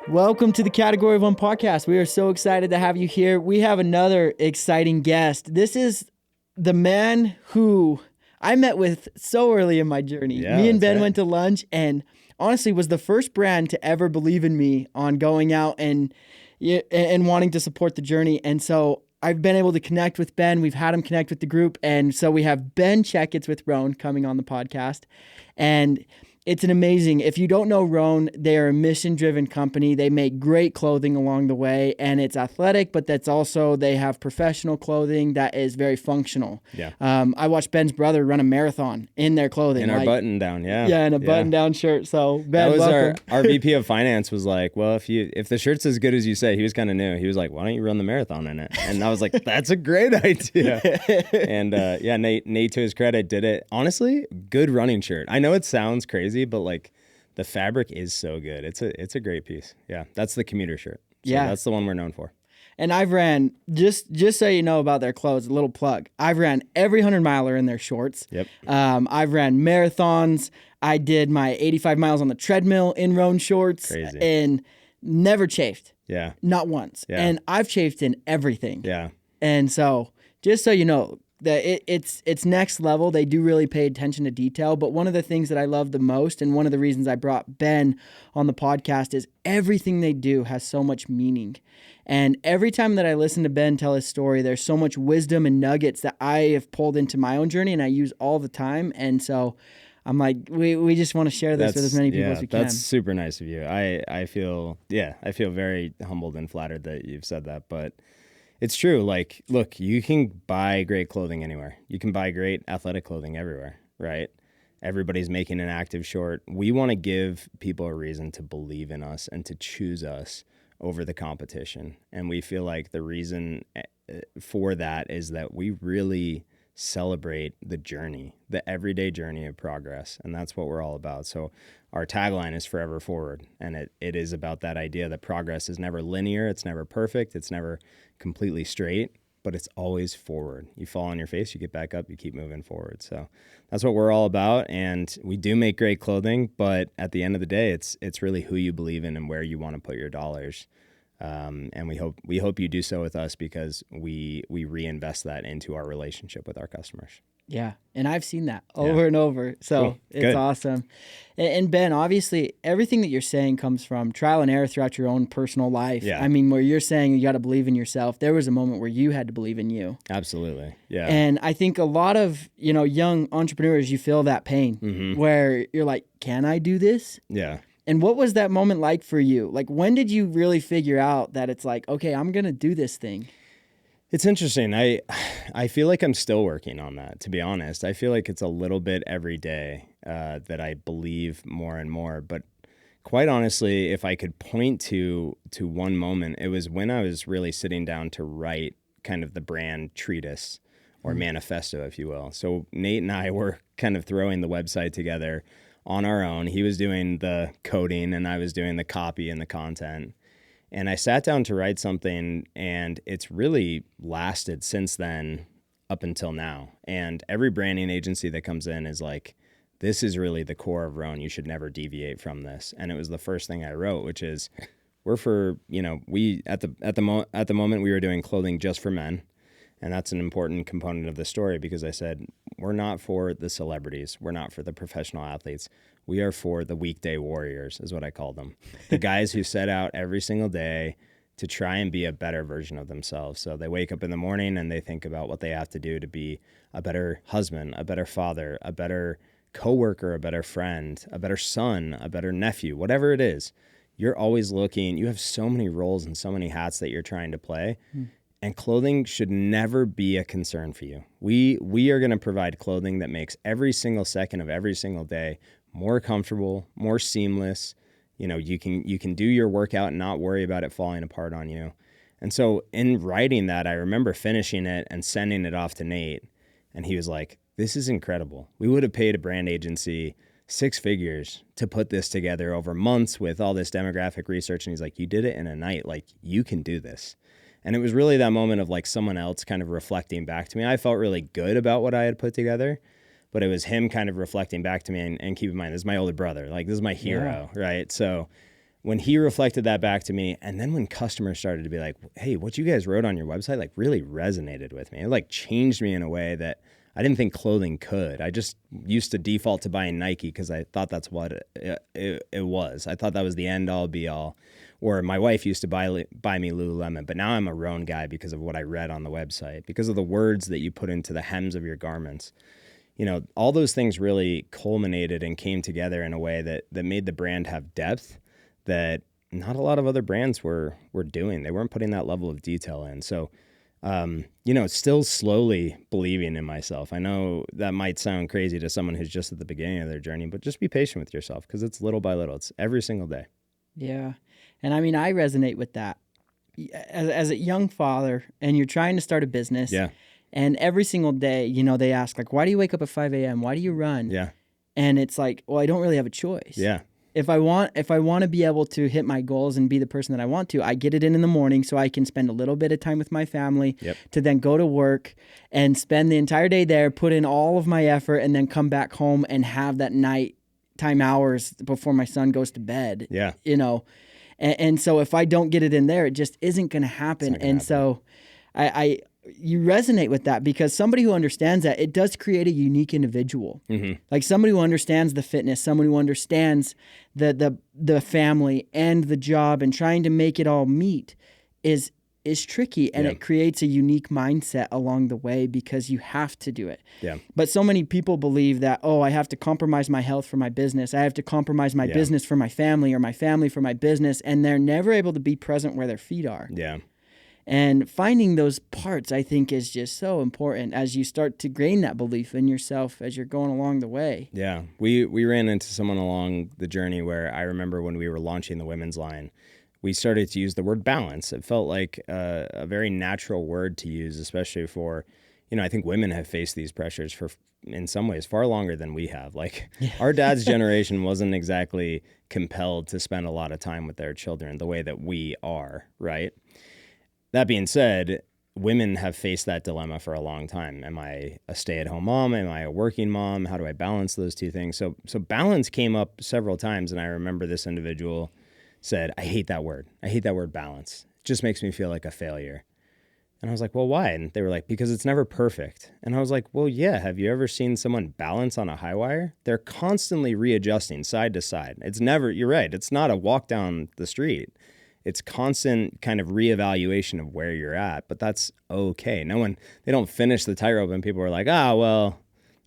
Welcome to the Category of One podcast. We are so excited to have you here. We have another exciting guest. This is the man who I met with so early in my journey. Yeah, Me and Ben right. went to lunch and honestly was the first brand to ever believe in me on going out and wanting to support the journey. And so I've been able to connect with Ben. We've had him connect with the group. And so we have Ben Checketts with Rhone coming on the podcast. And it's an amazing, if you don't know Rhone, they are a mission-driven company. They make great clothing along the way, and it's athletic, but that's also, they have professional clothing that is very functional. Yeah. I watched Ben's brother run a marathon in their clothing. In our button down, yeah. Yeah, in a button-down shirt. So, Ben, that was welcome. our VP of finance was like, well, if the shirt's as good as you say, he was kind of new. He was like, why don't you run the marathon in it? And I was like, that's a great idea. And Nate, to his credit, did it. Honestly, good running shirt. I know it sounds crazy, but like the fabric is so good. It's a great piece. Yeah, that's the commuter shirt. So Yeah. That's the one we're known for. And I've ran, just so you know about their clothes, a little plug. I've ran every 100-miler in their shorts. Yep. I've ran marathons. I did my 85 miles on the treadmill in Rhone shorts. Crazy. And never chafed. Yeah. Not once. Yeah. And I've chafed in everything. Yeah. And so just so you know, that it's next level. They do really pay attention to detail. But one of the things that I love the most, and one of the reasons I brought Ben on the podcast, is everything they do has so much meaning. And every time that I listen to Ben tell his story, there's so much wisdom and nuggets that I have pulled into my own journey and I use all the time. And so I'm like, we just want to share this with as many people as we can. That's super nice of you. I feel very humbled and flattered that you've said that, but it's true. Like, look, you can buy great clothing anywhere. You can buy great athletic clothing everywhere, right? Everybody's making an active short. We want to give people a reason to believe in us and to choose us over the competition. And we feel like the reason for that is that we really celebrate the journey, the everyday journey of progress. And that's what we're all about. So our tagline is forever forward. And it is about that idea that progress is never linear. It's never perfect. It's never completely straight, but it's always forward. You fall on your face, you get back up, you keep moving forward. So that's what we're all about. And we do make great clothing, but at the end of the day, it's really who you believe in and where you want to put your dollars. And we hope you do so with us because we reinvest that into our relationship with our customers. Yeah, and I've seen that over and over. So Cool. It's Good. awesome. And Ben, obviously, everything that you're saying comes from trial and error throughout your own personal life. Yeah. I mean, where you're saying you got to believe in yourself, there was a moment where you had to believe in you. Absolutely. Yeah. And I think a lot of, young entrepreneurs, you feel that pain where you're like, can I do this? Yeah. And what was that moment like for you? Like, when did you really figure out that it's like, okay, I'm going to do this thing? It's interesting. I feel like I'm still working on that, to be honest. I feel like it's a little bit every day that I believe more and more. But quite honestly, if I could point to one moment, it was when I was really sitting down to write kind of the brand treatise or manifesto, if you will. So Nate and I were kind of throwing the website together on our own. He was doing the coding and I was doing the copy and the content. And I sat down to write something, and it's really lasted since then up until now. And every branding agency that comes in is like, this is really the core of Rhone. You should never deviate from this. And it was the first thing I wrote, which is we're for, we at the moment we were doing clothing just for men. And that's an important component of the story because I said, we're not for the celebrities. We're not for the professional athletes. We are for the weekday warriors, is what I call them. The guys who set out every single day to try and be a better version of themselves. So they wake up in the morning and they think about what they have to do to be a better husband, a better father, a better coworker, a better friend, a better son, a better nephew, whatever it is. You're always looking. You have so many roles and so many hats that you're trying to play. And clothing should never be a concern for you. We are going to provide clothing that makes every single second of every single day more comfortable, more seamless. You can do your workout and not worry about it falling apart on you. And so in writing that, I remember finishing it and sending it off to Nate. And he was like, this is incredible. We would have paid a brand agency 6 figures to put this together over months with all this demographic research. And he's like, you did it in a night. Like, you can do this. And it was really that moment of like someone else kind of reflecting back to me. I felt really good about what I had put together, but it was him kind of reflecting back to me. And keep in mind, this is my older brother. Like, this is my hero, right? So when he reflected that back to me, and then when customers started to be like, hey, what you guys wrote on your website like really resonated with me. It like changed me in a way that I didn't think clothing could. I just used to default to buying Nike because I thought that's what it was. I thought that was the end all be all. Or my wife used to buy me Lululemon, but now I'm a Rhone guy because of what I read on the website, because of the words that you put into the hems of your garments. You know, all those things really culminated and came together in a way that made the brand have depth that not a lot of other brands were doing. They weren't putting that level of detail in. So, still slowly believing in myself. I know that might sound crazy to someone who's just at the beginning of their journey, but just be patient with yourself because it's little by little. It's every single day. Yeah. And I mean, I resonate with that. As a young father, and you're trying to start a business. Yeah. And every single day, they ask, like, why do you wake up at 5 a.m.? Why do you run? Yeah. And it's like, well, I don't really have a choice. Yeah. If I want to be able to hit my goals and be the person that I want to, I get it in the morning so I can spend a little bit of time with my family, to then go to work and spend the entire day there, put in all of my effort, and then come back home and have that nighttime hours before my son goes to bed. Yeah. And so if I don't get it in there, it just isn't going to happen. And so you resonate with that because somebody who understands that, it does create a unique individual. Mm-hmm. Like somebody who understands the fitness, someone who understands the family and the job and trying to make it all meet is tricky, and it creates a unique mindset along the way because you have to do it. Yeah. But so many people believe that, I have to compromise my health for my business. I have to compromise my business for my family, or my family for my business, and they're never able to be present where their feet are. Yeah. And finding those parts, I think, is just so important as you start to gain that belief in yourself as you're going along the way. Yeah. We ran into someone along the journey where I remember when we were launching the women's line, we started to use the word balance. It felt like a very natural word to use, especially for, I think women have faced these pressures for, in some ways, far longer than we have. Like our dad's generation wasn't exactly compelled to spend a lot of time with their children the way that we are, right? That being said, women have faced that dilemma for a long time. Am I a stay-at-home mom? Am I a working mom? How do I balance those two things? So balance came up several times, and I remember this individual said, I hate that word. I hate that word balance. It just makes me feel like a failure. And I was like, well, why? And they were like, because it's never perfect. And I was like, well, yeah. Have you ever seen someone balance on a high wire? They're constantly readjusting side to side. It's never, you're right. It's not a walk down the street. It's constant kind of reevaluation of where you're at, but that's okay. They don't finish the tightrope and people are like, well,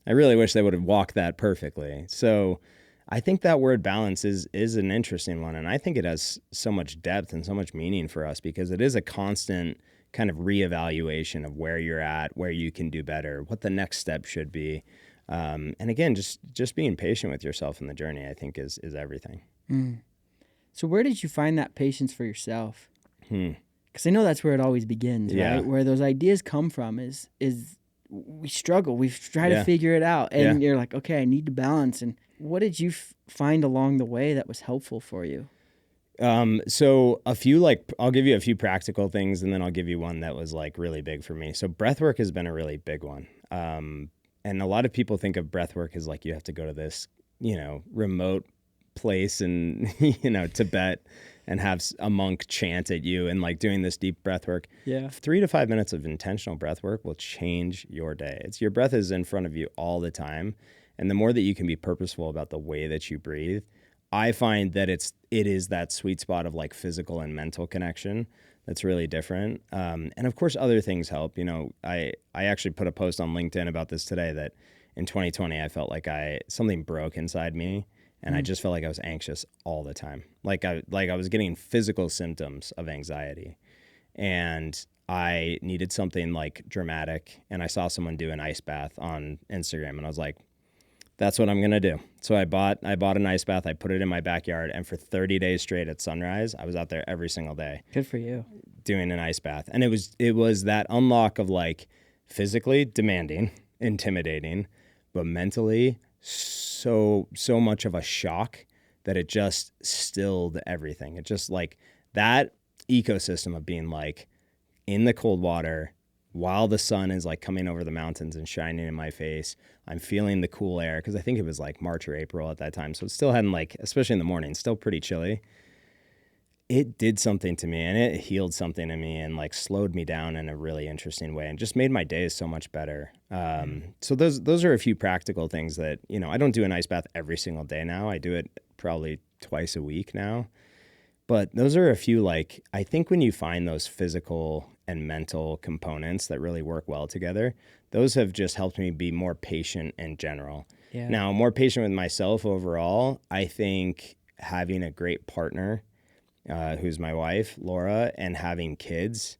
I really wish they would have walked that perfectly. So I think that word balance is an interesting one. And I think it has so much depth and so much meaning for us because it is a constant kind of reevaluation of where you're at, where you can do better, what the next step should be. And again, just being patient with yourself in the journey, I think is everything. Mm. So where did you find that patience for yourself? Because I know that's where it always begins, right? Where those ideas come from is we struggle. We try to figure it out. And you're like, okay, I need to balance. And what did you find along the way that was helpful for you? So I'll give you a few practical things and then I'll give you one that was like really big for me. So breathwork has been a really big one. And a lot of people think of breathwork as like you have to go to this, remote place in Tibet and have a monk chant at you and like doing this deep breath work. 3 to 5 minutes of intentional breath work will change your day. Your breath is in front of you all the time, and the more that you can be purposeful about the way that you breathe, I find that it is that sweet spot of like physical and mental connection that's really different. And of course other things help. I actually put a post on LinkedIn about this today that in 2020 I felt like something broke inside me. And I just felt like I was anxious all the time. Like I was getting physical symptoms of anxiety. And I needed something like dramatic. And I saw someone do an ice bath on Instagram. And I was like, that's what I'm going to do. So I bought an ice bath. I put it in my backyard. And for 30 days straight at sunrise, I was out there every single day. Good for you. Doing an ice bath. And it was that unlock of like physically demanding, intimidating, but mentally so much of a shock that it just stilled everything. It just like that ecosystem of being like in the cold water while the sun is like coming over the mountains and shining in my face. I'm feeling the cool air because I think it was like March or April at that time. So it still hadn't like, especially in the morning, still pretty chilly. it did something to me, and it healed something in me, and like slowed me down in a really interesting way, and just made my days so much better. So those are a few practical things that, you know, I don't do an ice bath every single day now. I do it probably twice a week now. But those are a few, like, I think when you find those physical and mental components that really work well together, those have just helped me be more patient in general. Yeah. Now, more patient with myself overall. I think having a great partner, who's my wife, Laura, and having kids,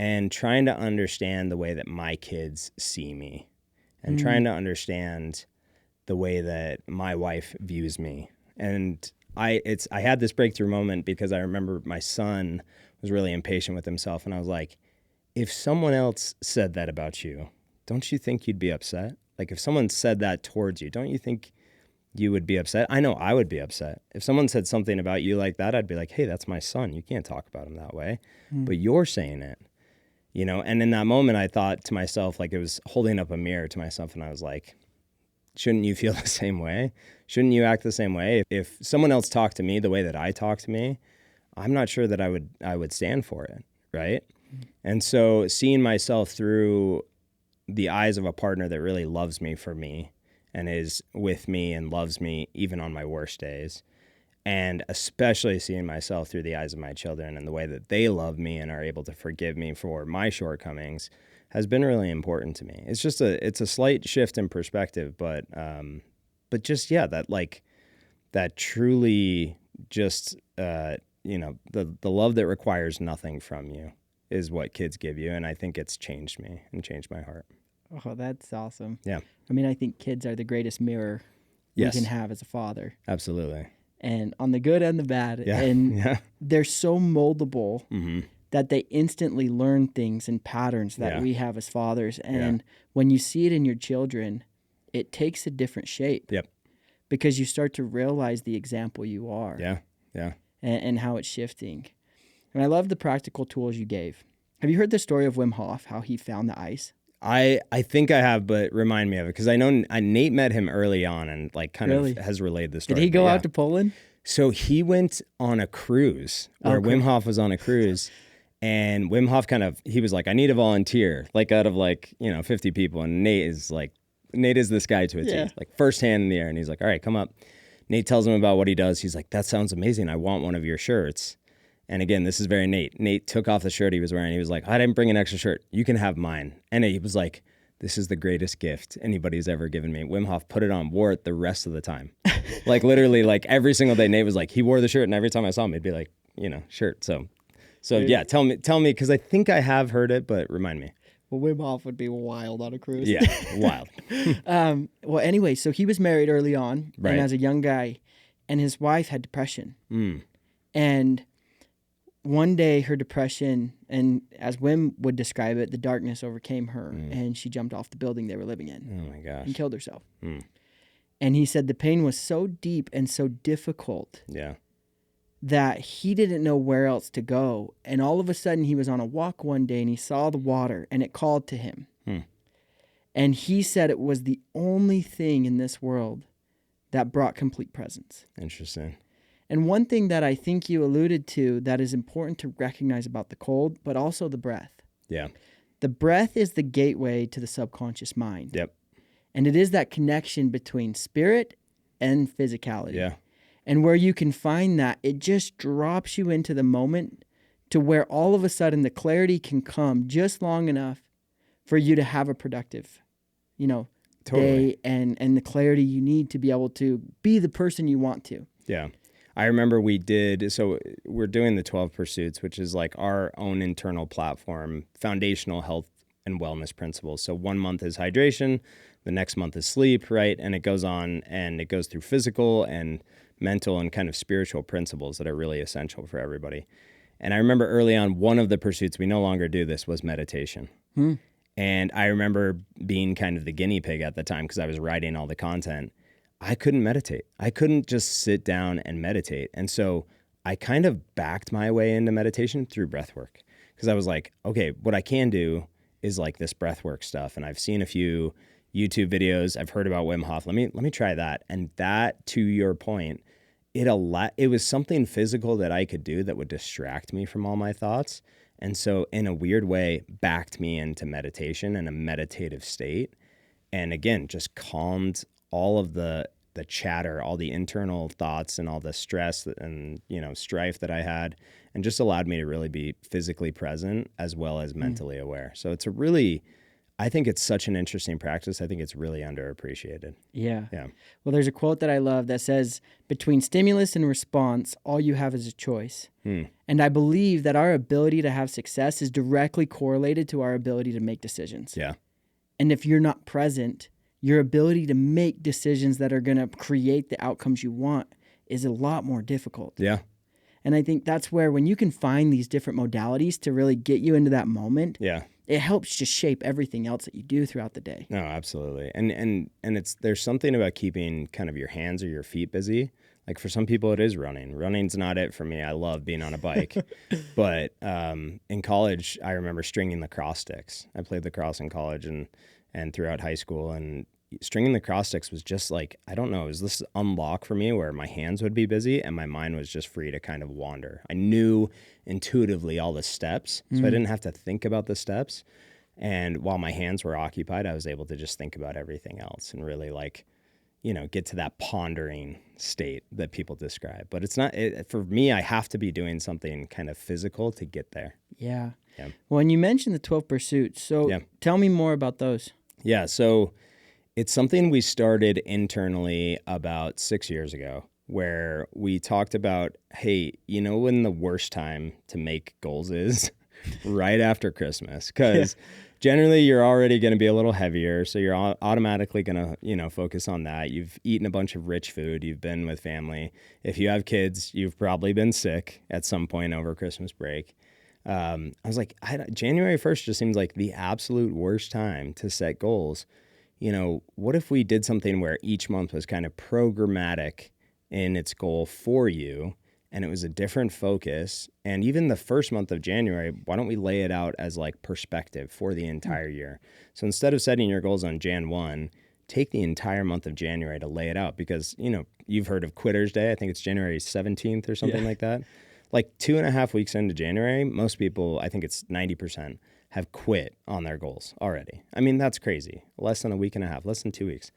and trying to understand the way that my kids see me, and trying to understand the way that my wife views me. And I had this breakthrough moment because I remember my son was really impatient with himself, and I was like, if someone else said that about you, don't you think you'd be upset? Like, if someone said that towards you, don't you think you would be upset? I know I would be upset. If someone said something about you like that, I'd be like, hey, that's my son. You can't talk about him that way. But you're saying it, you know? And in that moment, I thought to myself, like, it was holding up a mirror to myself, and I was like, shouldn't you feel the same way? Shouldn't you act the same way? If someone else talked to me the way that I talk to me, I'm not sure that I would stand for it, right? And so seeing myself through the eyes of a partner that really loves me for me and is with me and loves me even on my worst days, and especially seeing myself through the eyes of my children and the way that they love me and are able to forgive me for my shortcomings, has been really important to me. It's just it's a slight shift in perspective, but just, yeah, that truly just, you know, the love that requires nothing from you is what kids give you. And I think it's changed me and changed my heart. Oh, that's awesome. Yeah. I mean, I think kids are the greatest mirror Yes. we can have as a father. Absolutely. And on the good and the bad. Yeah. And Yeah. they're so moldable Mm-hmm. that they instantly learn things and patterns that Yeah. we have as fathers. And when you see it in your children, it takes a different shape. Yep. Because you start to realize the example you are. Yeah. Yeah. And how it's shifting. And I love the practical tools you gave. Have you heard the story of Wim Hof, how he found the ice? I think I have, but remind me of it, because I know Nate met him early on and like kind Really? of has relayed the story. Did he go but out to Poland? So he went on a cruise where Okay. Wim Hof was on a cruise, and Wim Hof he was like, I need a volunteer, like out of 50 people. And Nate is this guy to a T, like first hand in the air. And he's like, all right, come up. Nate tells him about what he does. He's like, that sounds amazing. I want one of your shirts. And again, this is very Nate. Nate took off the shirt he was wearing. He was like, I didn't bring an extra shirt. You can have mine. And he was like, this is the greatest gift anybody's ever given me. Wim Hof put it on, wore it the rest of the time. Like literally, like every single day, Nate was like, he wore the shirt. And every time I saw him, he'd be like, shirt. So yeah, tell me, because I think I have heard it, but remind me. Well, Wim Hof would be wild on a cruise. Yeah, wild. Well, anyway, so he was married early on, Right. and as a young guy, and his wife had depression. Mm. And one day her depression, and as Wim would describe it, the darkness overcame her, and she jumped off the building they were living in Oh my gosh. and killed herself. Mm. And he said the pain was so deep and so difficult Yeah. that he didn't know where else to go. And all of a sudden he was on a walk one day and he saw the water and it called to him. And he said it was the only thing in this world that brought complete presence. Interesting. And one thing that I think you alluded to that is important to recognize about the cold, but also the breath. Yeah. The breath is the gateway to the subconscious mind. Yep. And it is that connection between spirit and physicality. Yeah. And where you can find that, it just drops you into the moment to where all of a sudden the clarity can come just long enough for you to have a productive, Totally. day and the clarity you need to be able to be the person you want to. Yeah. I remember we're doing the 12 Pursuits, which is like our own internal platform, foundational health and wellness principles. So 1 month is hydration, the next month is sleep, right? And it goes on and it goes through physical and mental and kind of spiritual principles that are really essential for everybody. And I remember early on, one of the pursuits, we no longer do this, was meditation. And I remember being kind of the guinea pig at the time because I was writing all the content. I couldn't meditate. I couldn't just sit down and meditate. And so I kind of backed my way into meditation through breathwork because I was like, okay, what I can do is like this breathwork stuff. And I've seen a few YouTube videos. I've heard about Wim Hof. Let me try that. And that, to your point, it was something physical that I could do that would distract me from all my thoughts. And so in a weird way, backed me into meditation and a meditative state. And again, just calmed all of the chatter, all the internal thoughts and all the stress and, strife that I had, and just allowed me to really be physically present as well as mentally aware. So I think it's such an interesting practice. I think it's really underappreciated. Yeah. Yeah. Well, there's a quote that I love that says, between stimulus and response, all you have is a choice. And I believe that our ability to have success is directly correlated to our ability to make decisions. Yeah. And if you're not present, your ability to make decisions that are going to create the outcomes you want is a lot more difficult. Yeah. And I think that's where, when you can find these different modalities to really get you into that moment, Yeah. it helps just shape everything else that you do throughout the day. No, absolutely. And there's something about keeping kind of your hands or your feet busy. Like for some people it is running. Running's not it for me. I love being on a bike. But in college, I remember stringing lacrosse sticks. I played lacrosse in college and throughout high school, and stringing the cross sticks was just like, I don't know, it was this unlock for me where my hands would be busy and my mind was just free to kind of wander. I knew intuitively all the steps, so I didn't have to think about the steps. And while my hands were occupied, I was able to just think about everything else and really get to that pondering state that people describe. But it's not, for me, I have to be doing something kind of physical to get there. Yeah. Well, and you mentioned the 12 pursuits. So tell me more about those. Yeah. So it's something we started internally about 6 years ago, where we talked about, hey, when the worst time to make goals is? Right after Christmas, because generally you're already going to be a little heavier. So you're automatically going to, focus on that. You've eaten a bunch of rich food. You've been with family. If you have kids, you've probably been sick at some point over Christmas break. I was like, January 1st just seems like the absolute worst time to set goals. What if we did something where each month was kind of programmatic in its goal for you, and it was a different focus? And even the first month of January, why don't we lay it out as like perspective for the entire year? So instead of setting your goals on Jan 1, take the entire month of January to lay it out, because, you've heard of Quitter's Day. I think it's January 17th or something like that. Like 2.5 weeks into January, most people, I think it's 90%, have quit on their goals already. I mean, that's crazy. Less than a week and a half, less than 2 weeks.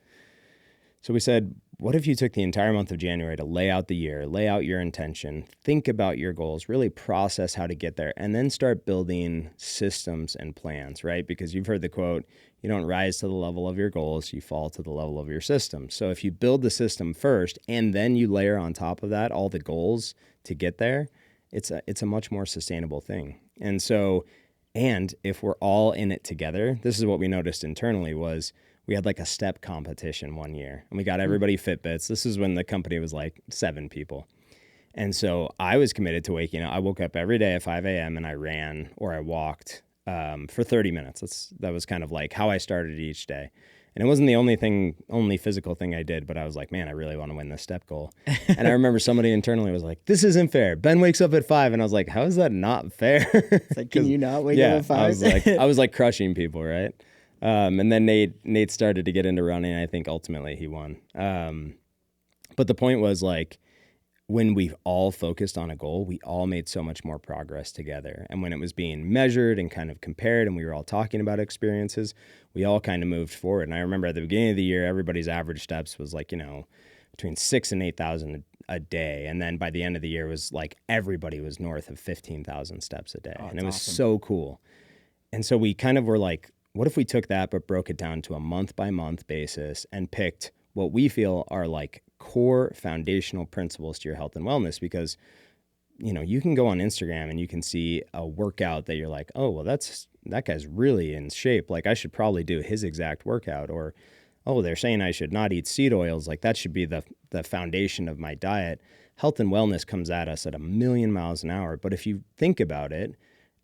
So we said, what if you took the entire month of January to lay out the year, lay out your intention, think about your goals, really process how to get there, and then start building systems and plans, right? Because you've heard the quote, you don't rise to the level of your goals, you fall to the level of your system. So if you build the system first and then you layer on top of that all the goals to get there, it's a much more sustainable thing. And so, and if we're all in it together, this is what we noticed internally was we had like a step competition one year and we got everybody Fitbits. This is when the company was like 7 people. And so I was committed to waking up. I woke up every day at 5 a.m. and I ran or I walked for 30 minutes. That was kind of like how I started each day. And it wasn't the only physical thing I did, but I was like, man, I really want to win this step goal. And I remember somebody internally was like, this isn't fair. Ben wakes up at 5. And I was like, how is that not fair? It's like, can you not wake up at 5? I was like crushing people, right? And then Nate started to get into running. I think ultimately he won. But the point was like, when we all focused on a goal, we all made so much more progress together. And when it was being measured and kind of compared and we were all talking about experiences, we all kind of moved forward. And I remember at the beginning of the year, everybody's average steps was like, between 6,000 and 8,000 a day. And then by the end of the year was like everybody was north of 15,000 steps a day. And it was awesome. So cool. And so we kind of were like, what if we took that but broke it down to a month by month basis and picked what we feel are like core foundational principles to your health and wellness? Because, you can go on Instagram and you can see a workout that you're like, oh, well, that guy's really in shape. Like I should probably do his exact workout. Or, oh, they're saying I should not eat seed oils. Like that should be the foundation of my diet. Health and wellness comes at us at 1,000,000 miles an hour. But if you think about it,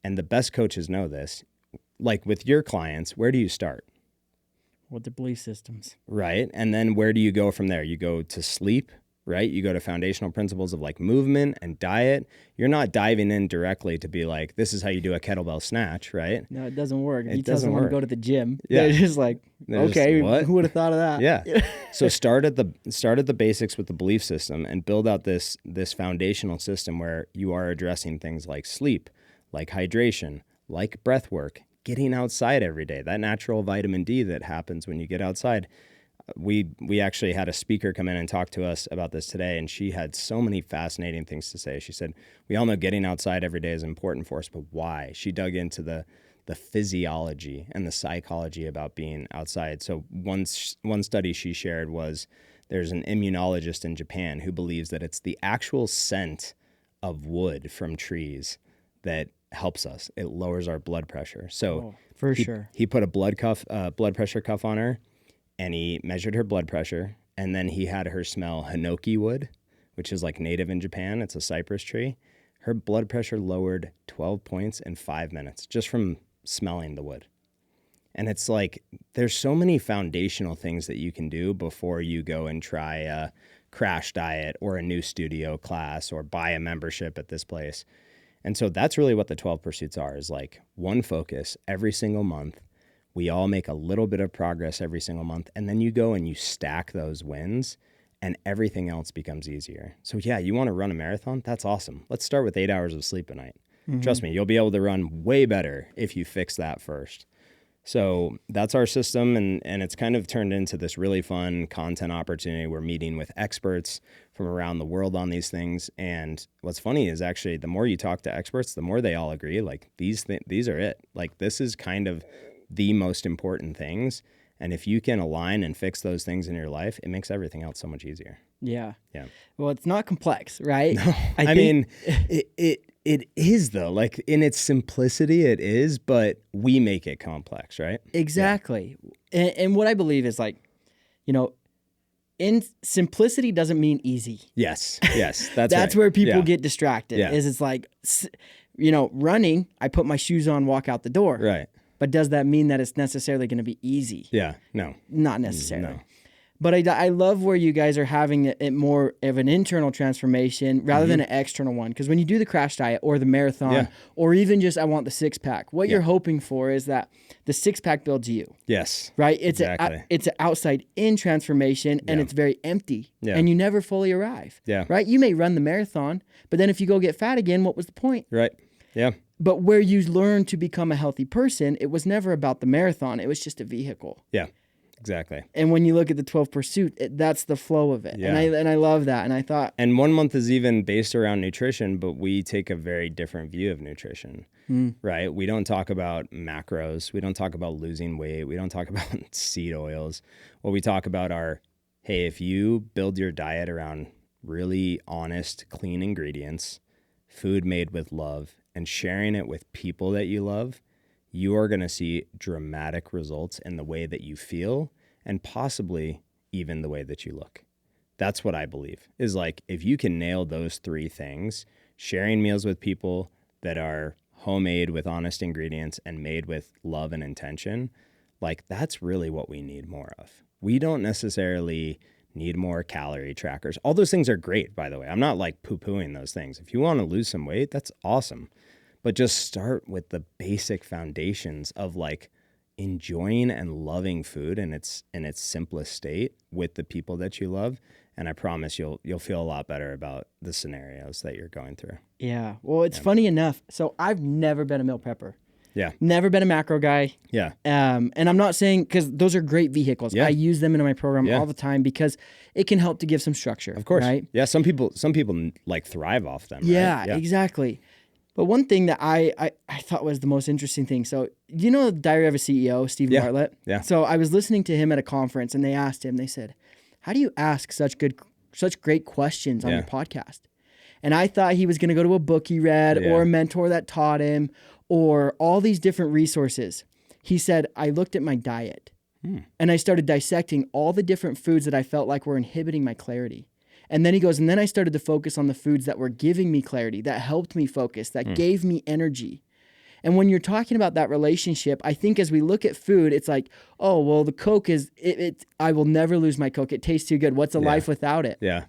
and the best coaches know this, like with your clients, where do you start? With the belief systems. Right. And then where do you go from there? You go to sleep right? You go to foundational principles of like movement and diet. You're not diving in directly to be like, this is how you do a kettlebell snatch, right? No, it doesn't work. If It you tell doesn't someone work. to go to the gym, Yeah. they're just like, They're just, okay, what? who would have thought of that? Yeah. So start at the basics with the belief system and build out this foundational system where you are addressing things like sleep, like hydration, like breath work, getting outside every day, that natural vitamin D that happens when you get outside. We actually had a speaker come in and talk to us about this today, and she had so many fascinating things to say. She said, we all know getting outside every day is important for us, but why? She dug into the physiology and the psychology about being outside. So one study she shared was there's an immunologist in Japan who believes that it's the actual scent of wood from trees that helps us. It lowers our blood pressure. So for sure. He put a blood pressure cuff on her, and he measured her blood pressure, and then he had her smell hinoki wood, which is like native in Japan. It's a cypress tree. Her blood pressure lowered 12 points in 5 minutes just from smelling the wood. And it's like, there's so many foundational things that you can do before you go and try a crash diet or a new studio class or buy a membership at this place. And so that's really what the 12 pursuits are, is like one focus every single month. We all make a little bit of progress every single month, and then you go and you stack those wins, and everything else becomes easier. So yeah, you want to run a marathon? That's awesome. Let's start with 8 hours of sleep a night. Mm-hmm. Trust me, you'll be able to run way better if you fix that first. So that's our system, and it's kind of turned into this really fun content opportunity. We're meeting with experts from around the world on these things, and what's funny is actually the more you talk to experts, the more they all agree, like these are it. Like this is kind of the most important things, and if you can align and fix those things in your life, it makes everything else so much easier. Yeah. Yeah. Well, it's not complex, right? No, I mean, it is though. Like in its simplicity, it is, but we make it complex, right? Exactly. Yeah. And what I believe is like, in simplicity doesn't mean easy. Yes. That's that's right. where people get distracted. Yeah. Is it's like, running. I put my shoes on, walk out the door. Right. But does that mean that it's necessarily going to be easy? Yeah. No. Not necessarily. No. But I love where you guys are having it more of an internal transformation rather than an external one. Because when you do the crash diet or the marathon or even just I want the six pack, what you're hoping for is that the six pack builds you. Yes. Right? It's exactly. It's an outside in transformation and it's very empty. Yeah. And you never fully arrive. Yeah. Right? You may run the marathon, but then if you go get fat again, what was the point? Right. Yeah. But where you learn to become a healthy person, it was never about the marathon. It was just a vehicle. Yeah. Exactly. And when you look at the 12 Pursuit, that's the flow of it. Yeah. And I love that. And I thought... And 1 month is even based around nutrition, but we take a very different view of nutrition, right? We don't talk about macros. We don't talk about losing weight. We don't talk about seed oils. What we talk about are, hey, if you build your diet around really honest, clean ingredients, food made with love, and sharing it with people that you love, you are going to see dramatic results in the way that you feel and possibly even the way that you look. That's what I believe is like, if you can nail those three things, sharing meals with people that are homemade with honest ingredients and made with love and intention, like that's really what we need more of. We don't necessarily need more calorie trackers. All those things are great, by the way. I'm not like poo-pooing those things. If you want to lose some weight, that's awesome. But just start with the basic foundations of like enjoying and loving food in its simplest state with the people that you love. And I promise you'll feel a lot better about the scenarios that you're going through. Yeah. Well, it's funny enough. So I've never been a meal prepper. Yeah. Never been a macro guy. Yeah. And I'm not saying, because those are great vehicles. Yeah. I use them in my program all the time because it can help to give some structure. Of course. Right? Yeah. Some people like thrive off them. Yeah, right? exactly. But one thing that I thought was the most interesting thing. So, you know, Diary of a CEO, Stephen Bartlett? Yeah. So I was listening to him at a conference and they asked him, they said, how do you ask such great questions on your podcast? And I thought he was going to go to a book he read or a mentor that taught him or all these different resources. He said, I looked at my diet and I started dissecting all the different foods that I felt like were inhibiting my clarity. And then he goes, and then I started to focus on the foods that were giving me clarity, that helped me focus, that gave me energy. And when you're talking about that relationship, I think as we look at food, it's like, oh, well, the Coke is, I will never lose my Coke. It tastes too good. What's a life without it? Yeah.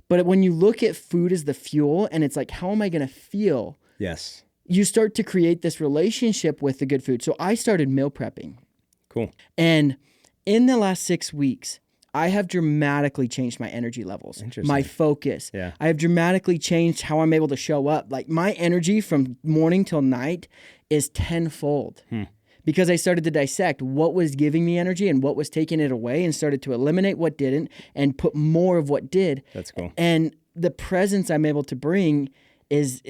But when you look at food as the fuel and it's like, how am I going to feel? Yes. You start to create this relationship with the good food. So I started meal prepping. Cool. And in the last 6 weeks, I have dramatically changed my energy levels, my focus. Yeah. I have dramatically changed how I'm able to show up. Like my energy from morning till night is tenfold. Because I started to dissect what was giving me energy and what was taking it away, and started to eliminate what didn't and put more of what did. That's cool. And the presence I'm able to bring is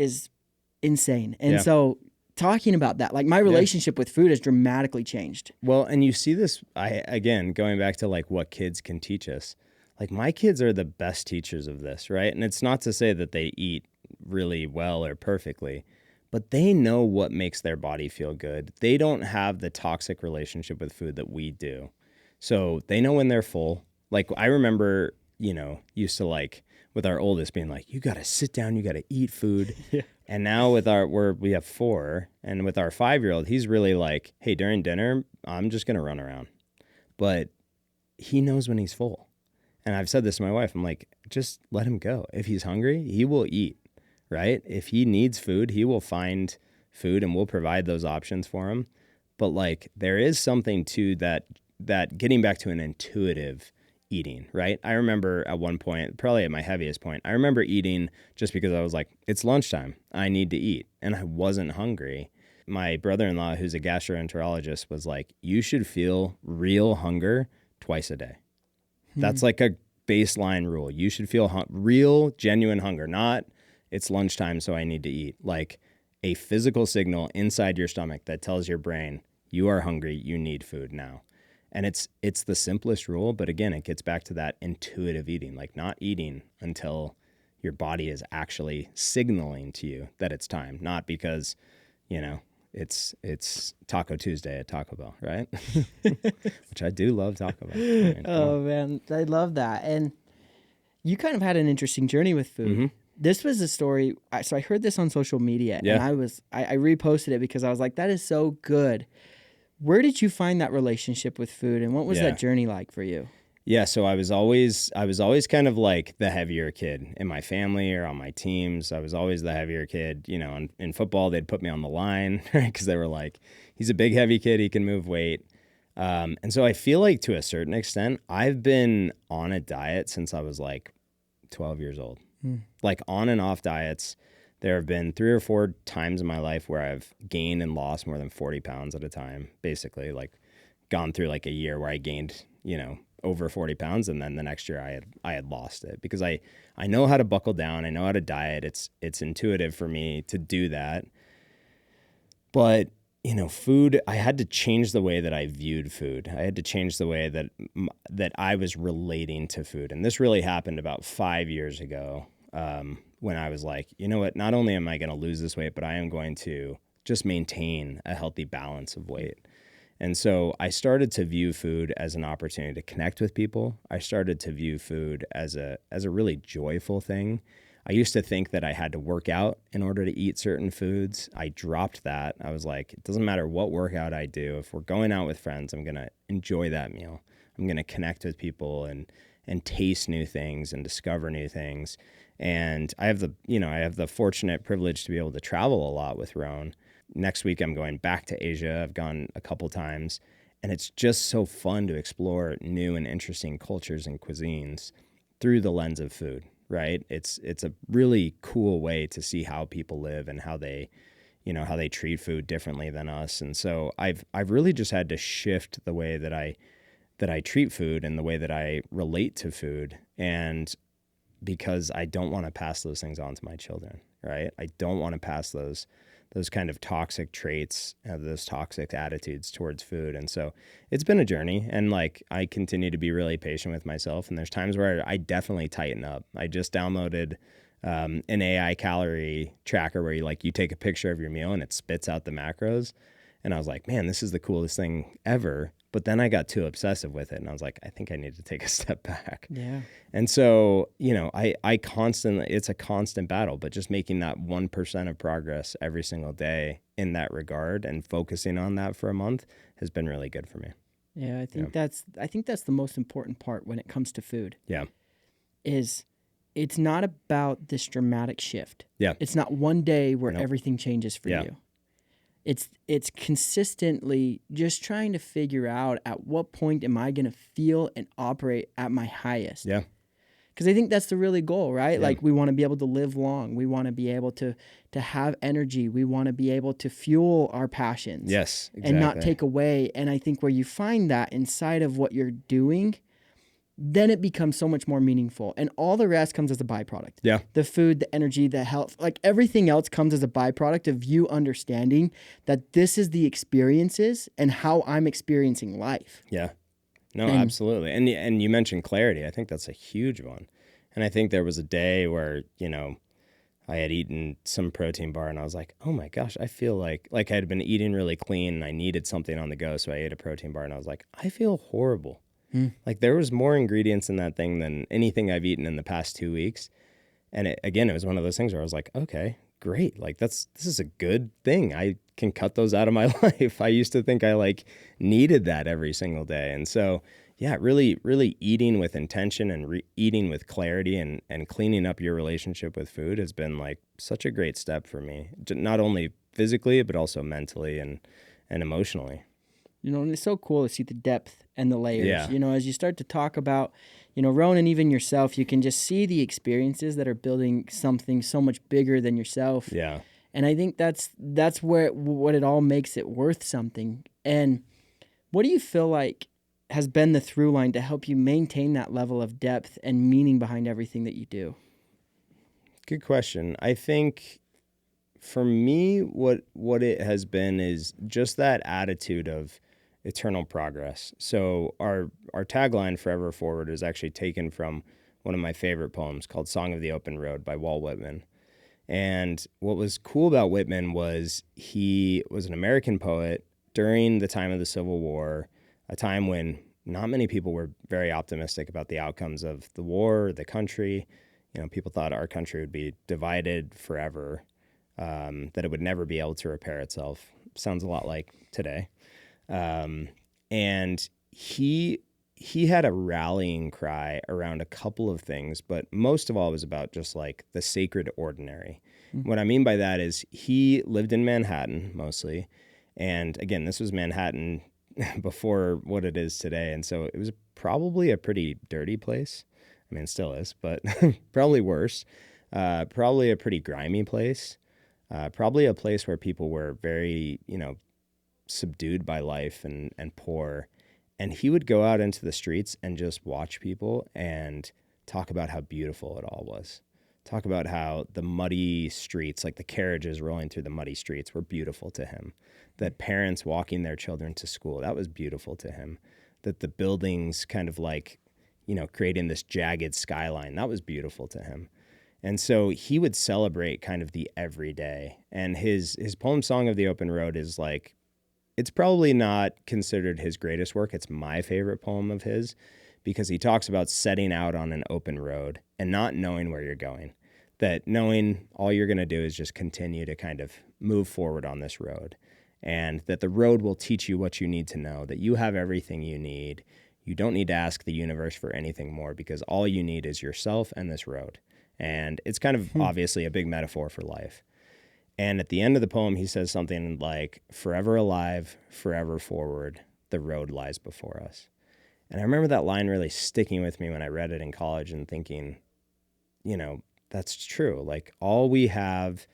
insane. And so talking about that, like my relationship with food has dramatically changed. Well, and you see this, again, going back to like what kids can teach us. Like my kids are the best teachers of this, right? And it's not to say that they eat really well or perfectly, but they know what makes their body feel good. They don't have the toxic relationship with food that we do. So they know when they're full. Like I remember, used to like with our oldest being like, you got to sit down, you got to eat food. Yeah. And now with we have 4, and with our 5-year-old, he's really like, hey, during dinner, I'm just going to run around. But he knows when he's full. And I've said this to my wife, I'm like, just let him go. If he's hungry, he will eat. Right? If he needs food, he will find food and we'll provide those options for him. But like there is something to that getting back to an intuitive eating, right? I remember at one point, probably at my heaviest point, I remember eating just because I was like, it's lunchtime. I need to eat. And I wasn't hungry. My brother-in-law, who's a gastroenterologist, was like, you should feel real hunger twice a day. That's like a baseline rule. You should feel real, genuine hunger, not it's lunchtime, so I need to eat. Like a physical signal inside your stomach that tells your brain, you are hungry, you need food now. And it's the simplest rule, but again, it gets back to that intuitive eating, like not eating until your body is actually signaling to you that it's time, not because, it's Taco Tuesday at Taco Bell, right? Which I do love Taco Bell. I mean, oh, man, I love that. And you kind of had an interesting journey with food. Mm-hmm. This was a story. So I heard this on social media, and I reposted it because I was like, that is so good. Where did you find that relationship with food, and what was that journey like for you? Yeah, so I was always kind of like the heavier kid in my family or on my teams. I was always the heavier kid. In football, they'd put me on the line, right? Because they were like, he's a big, heavy kid. He can move weight. And so I feel like to a certain extent, I've been on a diet since I was like 12 years old. Like on and off diets. There have been 3 or 4 times in my life where I've gained and lost more than 40 pounds at a time, basically like gone through like a year where I gained, over 40 pounds. And then the next year I had lost it because I know how to buckle down. I know how to diet. It's intuitive for me to do that. But, food, I had to change the way that I viewed food. I had to change the way that I was relating to food. And this really happened about 5 years ago when I was like, you know what, not only am I going to lose this weight, but I am going to just maintain a healthy balance of weight. And so I started to view food as an opportunity to connect with people. I started to view food as a really joyful thing. I used to think that I had to work out in order to eat certain foods. I dropped that. I was like, it doesn't matter what workout I do. If we're going out with friends, I'm going to enjoy that meal. I'm going to connect with people and taste new things and discover new things. And I have the fortunate privilege to be able to travel a lot with Rhone. Next week, I'm going back to Asia. I've gone a couple times, and it's just so fun to explore new and interesting cultures and cuisines through the lens of food, right? It's a really cool way to see how people live and how they treat food differently than us. And so I've really just had to shift the way that I treat food and the way that I relate to food, and because I don't want to pass those things on to my children, right? I don't want to pass those kind of toxic traits, those toxic attitudes towards food. And so it's been a journey, and like I continue to be really patient with myself. And there's times where I definitely tighten up. I just downloaded an AI calorie tracker where you take a picture of your meal and it spits out the macros. And I was like, man, this is the coolest thing ever. But then I got too obsessive with it, and I was like, I think I need to take a step back. Yeah. And so, I constantly, it's a constant battle, but just making that 1% of progress every single day in that regard and focusing on that for a month has been really good for me. Yeah, I think that's the most important part when it comes to food. Yeah. Is it's not about this dramatic shift. Yeah. It's not one day where Nope. everything changes for Yeah. you. It's consistently just trying to figure out at what point am I going to feel and operate at my highest. Yeah. Because I think that's the really goal, right? Yeah. Like we want to be able to live long. We want to be able to have energy. We want to be able to fuel our passions. Yes, exactly. And not take away. And I think where you find that inside of what you're doing, then it becomes so much more meaningful. And all the rest comes as a byproduct. Yeah. The food, the energy, the health, like everything else comes as a byproduct of you understanding that this is the experiences and how I'm experiencing life. Yeah. No, absolutely. And you mentioned clarity. I think that's a huge one. And I think there was a day where, I had eaten some protein bar and I was like, oh my gosh, I feel like I had been eating really clean and I needed something on the go. So I ate a protein bar and I was like, I feel horrible. Like there was more ingredients in that thing than anything I've eaten in the past 2 weeks. And it was one of those things where I was like, okay, great. Like this is a good thing. I can cut those out of my life. I used to think I needed that every single day. And so, yeah, really, really eating with intention and eating with clarity and cleaning up your relationship with food has been like such a great step for me, not only physically, but also mentally and emotionally. And it's so cool to see the depth and the layers. Yeah. As you start to talk about, Rhone and even yourself, you can just see the experiences that are building something so much bigger than yourself. Yeah. And I think that's where what it all makes it worth something. And what do you feel like has been the through line to help you maintain that level of depth and meaning behind everything that you do? Good question. I think for me, what it has been is just that attitude of eternal progress. So our tagline Forever Forward is actually taken from one of my favorite poems called Song of the Open Road by Walt Whitman. And what was cool about Whitman was he was an American poet during the time of the Civil War, a time when not many people were very optimistic about the outcomes of the war, the country. People thought our country would be divided forever, that it would never be able to repair itself. Sounds a lot like today. And he had a rallying cry around a couple of things, but most of all it was about just like the sacred ordinary. Mm-hmm. What I mean by that is he lived in Manhattan mostly. And again, this was Manhattan before what it is today. And so it was probably a pretty dirty place. I mean, it still is, but probably worse. Probably a pretty grimy place. Probably a place where people were very, subdued by life and poor. And he would go out into the streets and just watch people and talk about how beautiful it all was. Talk about how the muddy streets, like the carriages rolling through the muddy streets, were beautiful to him. That parents walking their children to school, that was beautiful to him. That the buildings kind of creating this jagged skyline, that was beautiful to him. And so he would celebrate kind of the everyday. And his poem Song of the Open Road is it's probably not considered his greatest work. It's my favorite poem of his because he talks about setting out on an open road and not knowing where you're going. That knowing all you're going to do is just continue to kind of move forward on this road. And that the road will teach you what you need to know, that you have everything you need. You don't need to ask the universe for anything more because all you need is yourself and this road. And it's kind of obviously a big metaphor for life. And at the end of the poem, he says something like, forever alive, forever forward, the road lies before us. And I remember that line really sticking with me when I read it in college and thinking, that's true. Like all we have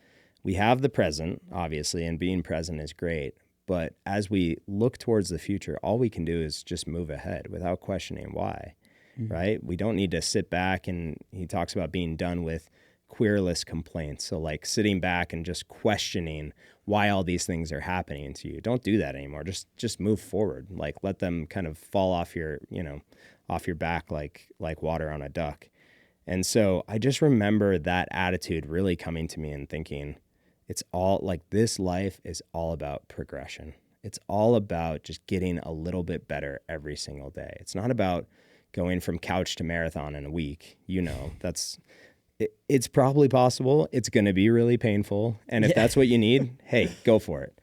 the present, obviously, and being present is great. But as we look towards the future, all we can do is just move ahead without questioning why, right? We don't need to sit back, and he talks about being done with querulous complaints. So like sitting back and just questioning why all these things are happening to you. Don't do that anymore. Just move forward. Like let them kind of fall off your back like water on a duck. And so I just remember that attitude really coming to me and thinking, it's all like this life is all about progression. It's all about just getting a little bit better every single day. It's not about going from couch to marathon in a week. It's probably possible. It's going to be really painful. And if that's what you need, hey, go for it.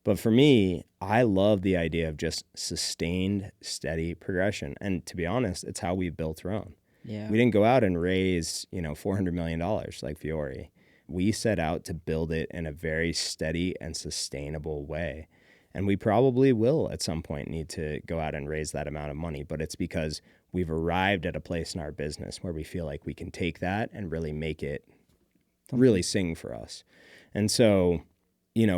But for me, I love the idea of just sustained, steady progression. And to be honest, it's how we built Rhone. Yeah. We didn't go out and raise, $400 million like Fiore. We set out to build it in a very steady and sustainable way. And we probably will at some point need to go out and raise that amount of money, but it's because we've arrived at a place in our business where we feel like we can take that and really make it really sing for us. And so,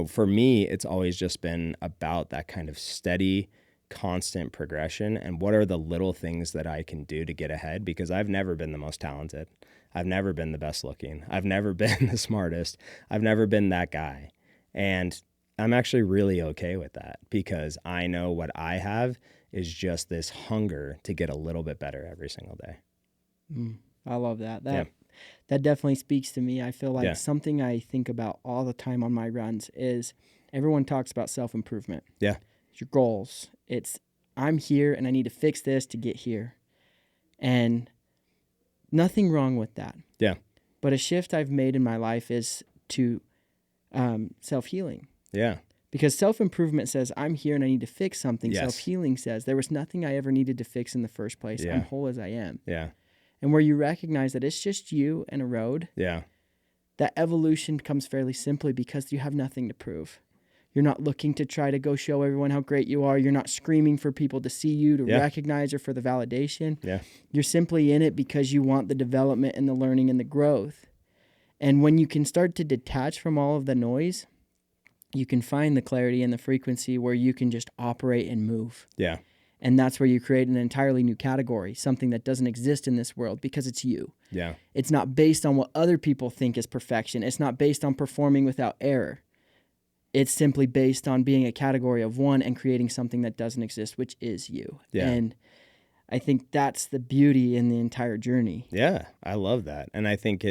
for me, it's always just been about that kind of steady, constant progression and what are the little things that I can do to get ahead, because I've never been the most talented. I've never been the best looking. I've never been the smartest. I've never been that guy. And I'm actually really okay with that, because I know what I have is just this hunger to get a little bit better every single day. I love that. That definitely speaks to me. I feel like Yeah. something I think about all the time on my runs is everyone talks about self-improvement. Yeah. It's your goals. It's I'm here and I need to fix this to get here. And nothing wrong with that. Yeah. But a shift I've made in my life is to self-healing. Yeah. Because self-improvement says I'm here and I need to fix something. Yes. Self-healing says there was nothing I ever needed to fix in the first place. Yeah. I'm whole as I am. Yeah. And where you recognize that it's just you and a road, Yeah. that evolution comes fairly simply because you have nothing to prove. You're not looking to try to go show everyone how great you are. You're not screaming for people to see you, to recognize, or for the validation. Yeah. You're simply in it because you want the development and the learning and the growth. And when you can start to detach from all of the noise, you can find the clarity and the frequency where you can just operate and move. Yeah. And that's where you create an entirely new category, something that doesn't exist in this world because it's you. Yeah. It's not based on what other people think is perfection. It's not based on performing without error. It's simply based on being a category of one and creating something that doesn't exist, which is you. Yeah. And I think that's the beauty in the entire journey. Yeah. I love that. And I think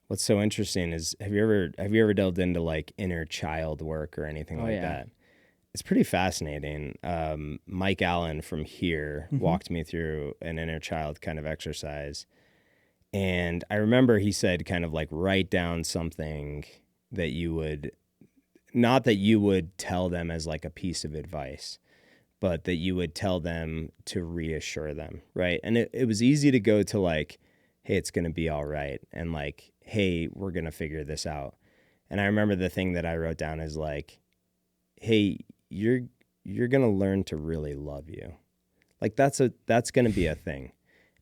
what's so interesting is have you ever delved into like inner child work or anything like that? It's pretty fascinating. Mike Allen from here walked me through an inner child kind of exercise. And I remember he said kind of like write down something that you would, not that you would tell them as like a piece of advice, but that you would tell them to reassure them, right? And it was easy to go to like, hey, it's going to be all right. And like, hey, we're going to figure this out. And I remember the thing that I wrote down is like, hey, you're going to learn to really love you. Like that's going to be a thing.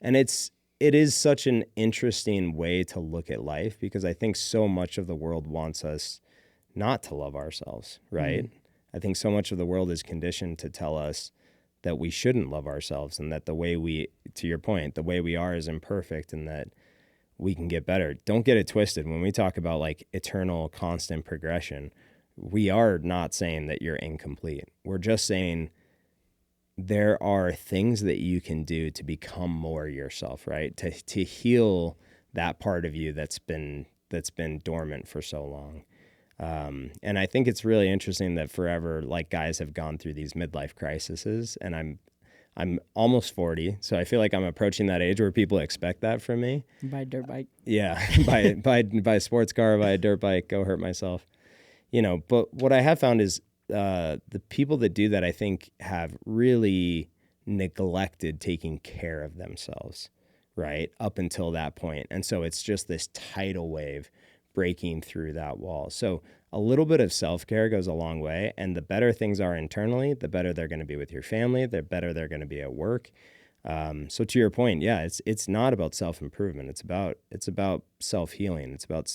And it is such an interesting way to look at life, because I think so much of the world wants us not to love ourselves, right? I think so much of the world is conditioned to tell us that we shouldn't love ourselves, and that the way we, to your point, the way we are is imperfect, and that we can get better. Don't get it twisted. When we talk about like eternal constant progression, we are not saying that you're incomplete. We're just saying there are things that you can do to become more yourself, right? To heal that part of you that's been dormant for so long. And I think it's really interesting that forever, like, guys have gone through these midlife crises, and I'm almost 40, so I feel like I'm approaching that age where people expect that from me. Buy a dirt bike. Yeah, buy a sports car, buy a dirt bike, go hurt myself. But what I have found is the people that do that, I think, have really neglected taking care of themselves, right, up until that point. And so it's just this tidal wave breaking through that wall. So a little bit of self-care goes a long way, and the better things are internally, the better they're going to be with your family, the better they're going to be at work. So to your point, yeah, it's not about self-improvement. It's about self-healing. It's about,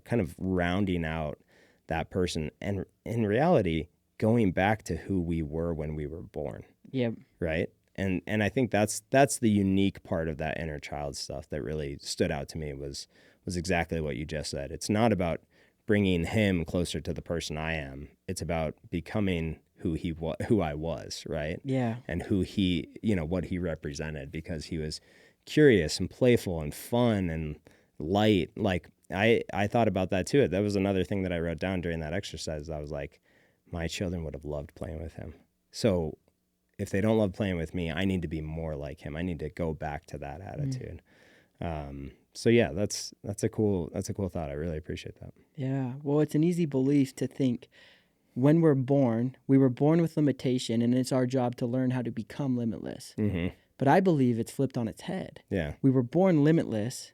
kind of rounding out that person, and in reality, going back to who we were when we were born. Yep. Right. And I think that's the unique part of that inner child stuff that really stood out to me was exactly what you just said. It's not about bringing him closer to the person I am. It's about becoming who I was, right? Yeah. And who he, what he represented, because he was curious and playful and fun and light. Like I thought about that too. That was another thing that I wrote down during that exercise. I was like, my children would have loved playing with him. So if they don't love playing with me, I need to be more like him. I need to go back to that attitude. So yeah, that's a cool thought. I really appreciate that. Yeah. Well, it's an easy belief to think when we were born with limitation, and it's our job to learn how to become limitless. Mm-hmm. But I believe it's flipped on its head. Yeah. We were born limitless,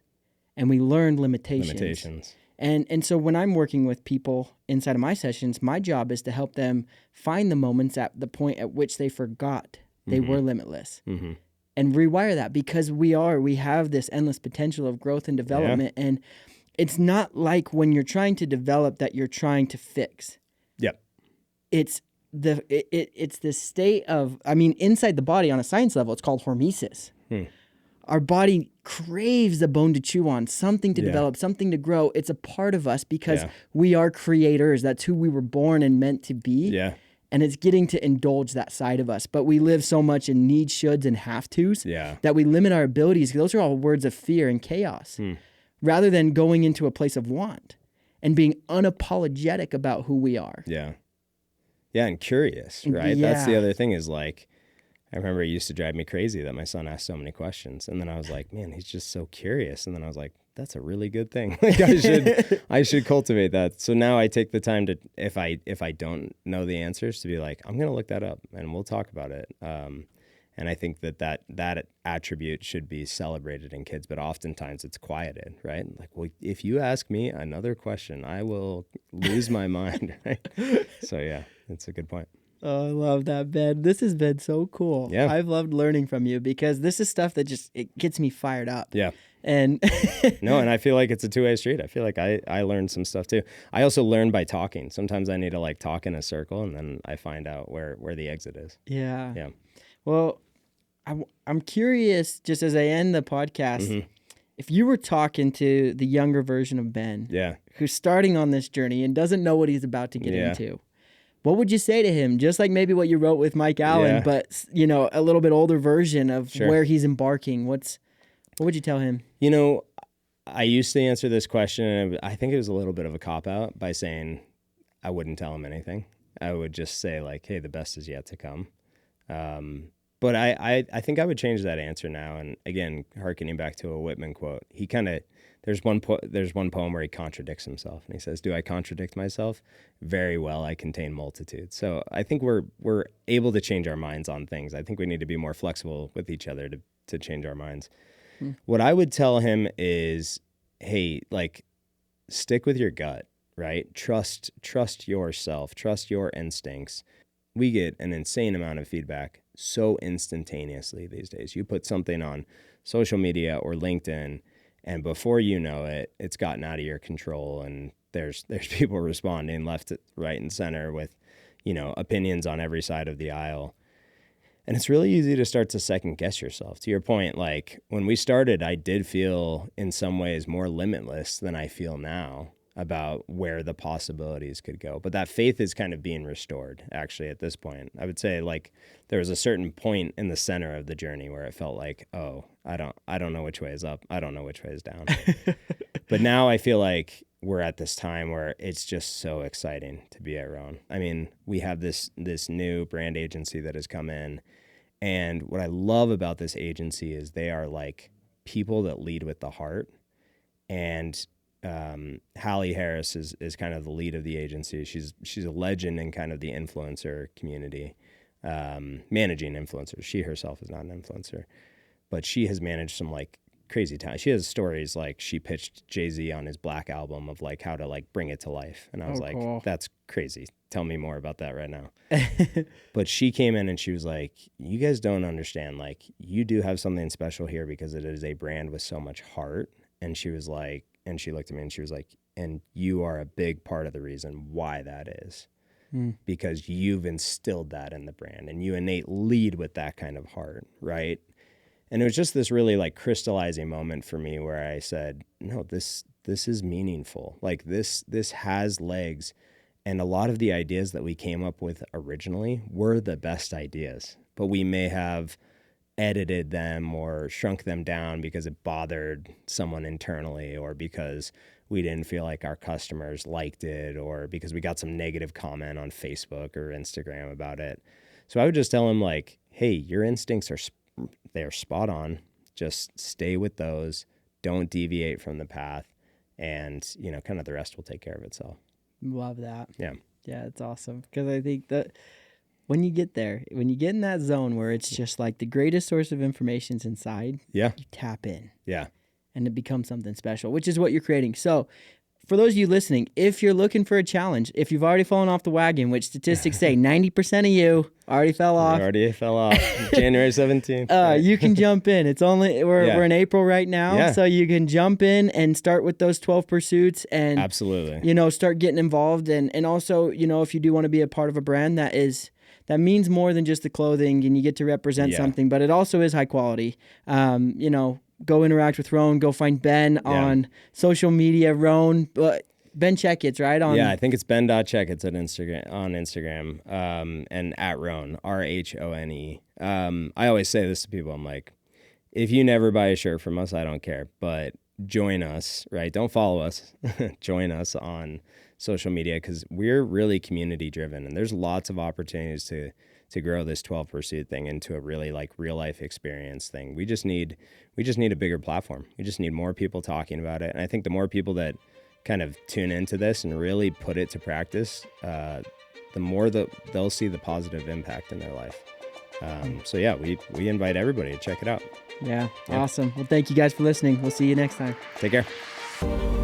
and we learned limitations. And so when I'm working with people inside of my sessions, my job is to help them find the moments at the point at which they forgot they were limitless. Mm-hmm. And rewire that, because we have this endless potential of growth and development. And it's not like when you're trying to develop that you're trying to fix. Yep. It's the state of, I mean, inside the body on a science level, it's called hormesis. Our body craves a bone to chew on, something to develop, something to grow. It's a part of us because we are creators. That's who we were born and meant to be. Yeah. And it's getting to indulge that side of us. But we live so much in needs, shoulds, and have-tos that we limit our abilities. Those are all words of fear and chaos, rather than going into a place of want and being unapologetic about who we are. Yeah. Yeah, and curious, right? Yeah. That's the other thing is like, I remember it used to drive me crazy that my son asked so many questions. And then I was like, man, he's just so curious. And then I was like, that's a really good thing. Like I should cultivate that. So now I take the time to, if I don't know the answers, to be like, I'm going to look that up and we'll talk about it. And I think that attribute should be celebrated in kids, but oftentimes it's quieted, right? Like, well, if you ask me another question, I will lose my mind, right? So yeah, that's a good point. Oh, I love that, Ben. This has been so cool. Yeah. I've loved learning from you, because this is stuff that it gets me fired up. Yeah. And no, and I feel like it's a two-way street. I feel like I learned some stuff too. I also learn by talking. Sometimes I need to like talk in a circle, and then I find out where the exit is. Yeah. Yeah. Well, I'm curious, just as I end the podcast, if you were talking to the younger version of Ben, who's starting on this journey and doesn't know what he's about to get into, what would you say to him? Just like maybe what you wrote with Mike Allen, but a little bit older version of where he's embarking. What would you tell him? I used to answer this question, and I think it was a little bit of a cop-out by saying I wouldn't tell him anything. I would just say like, hey, the best is yet to come. But I think I would change that answer now. And again, hearkening back to a Whitman quote, he kind of, there's one poem where he contradicts himself, and he says, do I contradict myself? Very well, I contain multitudes. So I think we're able to change our minds on things. I think we need to be more flexible with each other to change our minds. What I would tell him is, hey, like, stick with your gut, right? Trust yourself, trust your instincts. We get an insane amount of feedback so instantaneously these days. You put something on social media or LinkedIn, and before you know it, it's gotten out of your control, and there's people responding left, right, and center with, opinions on every side of the aisle. And it's really easy to start to second guess yourself. To your point, like when we started, I did feel in some ways more limitless than I feel now about where the possibilities could go. But that faith is kind of being restored actually at this point. I would say like there was a certain point in the center of the journey where it felt like, oh, I don't know which way is up. I don't know which way is down. But now I feel like we're at this time where it's just so exciting to be at Rhone. I mean, we have this new brand agency that has come in. And what I love about this agency is they are like people that lead with the heart. And Hallie Harris is kind of the lead of the agency. She's a legend in kind of the influencer community, managing influencers. She herself is not an influencer, but she has managed some like crazy time. She has stories like she pitched Jay-Z on his Black album of like how to like bring it to life. And I was like, cool. That's crazy. Tell me more about that right now. But she came in and she was like, you guys don't understand. Like you do have something special here because it is a brand with so much heart. And she was like, and she looked at me and she was like, and you are a big part of the reason why that is. Because you've instilled that in the brand and you innate lead with that kind of heart, right? And it was just this really like crystallizing moment for me where I said, no, this is meaningful. Like this has legs. And a lot of the ideas that we came up with originally were the best ideas, but we may have edited them or shrunk them down because it bothered someone internally, or because we didn't feel like our customers liked it, or because we got some negative comment on Facebook or Instagram about it. So I would just tell them like, hey, your instincts they're spot on. Just stay with those. Don't deviate from the path. And, kind of the rest will take care of itself. Love that. Yeah. Yeah, it's awesome. Because I think that when you get there, when you get in that zone where it's just like the greatest source of information's inside, Yeah. you tap in. Yeah. And it becomes something special, which is what you're creating. So for those of you listening, if you're looking for a challenge, if you've already fallen off the wagon, which statistics say 90% of you already fell off. Already fell off. January 17th. Right. You can jump in. It's only, we're in April right now. So you can jump in and start with those 12 pursuits and, absolutely, start getting involved. And also, if you do want to be a part of a brand that means more than just the clothing and you get to represent something, but it also is high quality. Go interact with Rhone. Go find Ben on social media. Rhone, Ben Checketts, right? I think it's Ben.Checketts on Instagram, and at Rhone, Rhone. I always say this to people. I'm like, if you never buy a shirt from us, I don't care, but join us, right? Don't follow us. Join us on social media because we're really community driven, and there's lots of opportunities to grow this 12 pursuit thing into a really like real life experience thing. We just need a bigger platform. We just need more people talking about it. And I think the more people that kind of tune into this and really put it to practice, the more they'll see the positive impact in their life. We invite everybody to check it out. Yeah. Awesome. Well, thank you guys for listening. We'll see you next time. Take care.